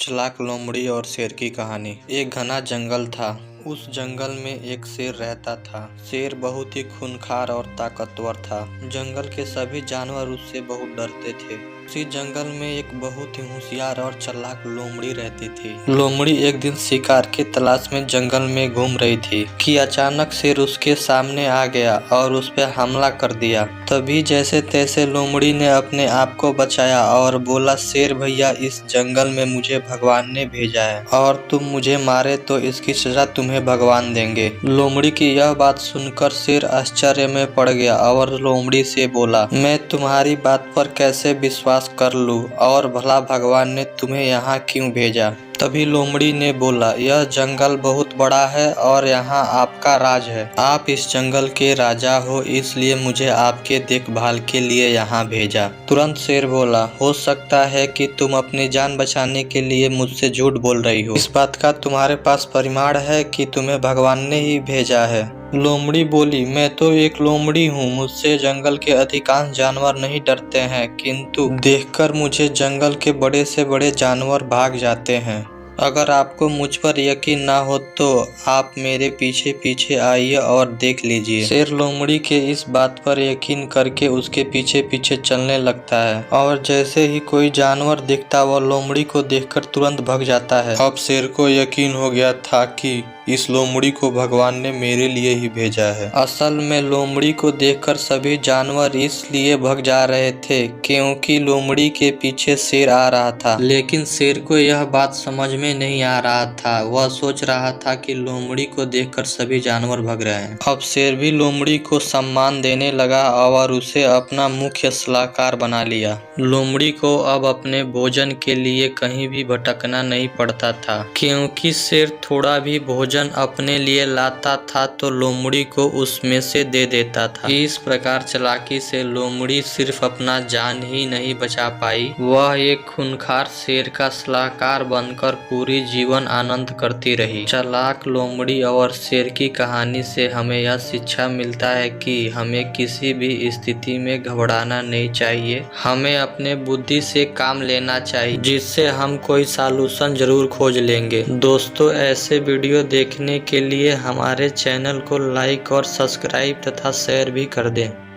चालाक लोमड़ी और शेर की कहानी। एक घना जंगल था। उस जंगल में एक शेर रहता था। शेर बहुत ही खूंखार और ताकतवर था। जंगल के सभी जानवर उससे बहुत डरते थे। उसी जंगल में एक बहुत ही होशियार और चालाक लोमड़ी रहती थी। लोमड़ी एक दिन शिकार की तलाश में जंगल में घूम रही थी कि अचानक शेर उसके सामने आ गया और उस पर हमला कर दिया। तभी जैसे तैसे लोमड़ी ने अपने आप को बचाया और बोला, शेर भैया, इस जंगल में मुझे भगवान ने भेजा है और तुम मुझे मारे तो इसकी सजा तुम्हें भगवान देंगे। लोमड़ी की यह बात सुनकर शेर आश्चर्य में पड़ गया और लोमड़ी से बोला, मैं तुम्हारी बात पर कैसे विश्वास कर लूं और भला भगवान ने तुम्हें यहाँ क्यों भेजा। तभी लोमड़ी ने बोला, यह जंगल बहुत बड़ा है और यहाँ आपका राज है। आप इस जंगल के राजा हो, इसलिए मुझे आपके देखभाल के लिए यहाँ भेजा। तुरंत शेर बोला, हो सकता है कि तुम अपनी जान बचाने के लिए मुझसे झूठ बोल रही हो। इस बात का तुम्हारे पास प्रमाण है कि तुम्हें भगवान ने ही भेजा है। लोमड़ी बोली, मैं तो एक लोमड़ी हूँ, मुझसे जंगल के अधिकांश जानवर नहीं डरते हैं, किंतु देखकर मुझे जंगल के बड़े से बड़े जानवर भाग जाते हैं। अगर आपको मुझ पर यकीन ना हो तो आप मेरे पीछे पीछे आइए और देख लीजिए। शेर लोमड़ी के इस बात पर यकीन करके उसके पीछे पीछे चलने लगता है और जैसे ही कोई जानवर दिखता वह लोमड़ी को देखकर तुरंत भाग जाता है। अब शेर को यकीन हो गया था कि इस लोमड़ी को भगवान ने मेरे लिए ही भेजा है। असल में लोमड़ी को देखकर सभी जानवर इसलिए भाग जा रहे थे क्योंकि लोमड़ी के पीछे शेर आ रहा था। लेकिन शेर को यह बात समझ में नहीं आ रहा था। वह सोच रहा था कि लोमड़ी को देखकर सभी जानवर भाग रहे हैं। अब शेर भी लोमड़ी को सम्मान देने लगा और उसे अपना मुख्य सलाहकार बना लिया। लोमड़ी को अब अपने भोजन के लिए कहीं भी भटकना नहीं पड़ता था क्योंकि शेर थोड़ा भी भोजन अपने लिए लाता था तो लोमड़ी को उसमें से दे देता था। इस प्रकार चालाकी से लोमड़ी सिर्फ अपना जान ही नहीं बचा पाई, वह एक खूंखार शेर का सलाहकार बनकर पूरी जीवन आनंद करती रही। चालाक लोमड़ी और शेर की कहानी से हमें यह शिक्षा मिलता है कि हमें किसी भी स्थिति में घबराना नहीं चाहिए। हमें अपने बुद्धि से काम लेना चाहिए जिससे हम कोई सॉल्यूशन जरूर खोज लेंगे। दोस्तों, ऐसे वीडियो देखने के लिए हमारे चैनल को लाइक और सब्सक्राइब तथा शेयर भी कर दें।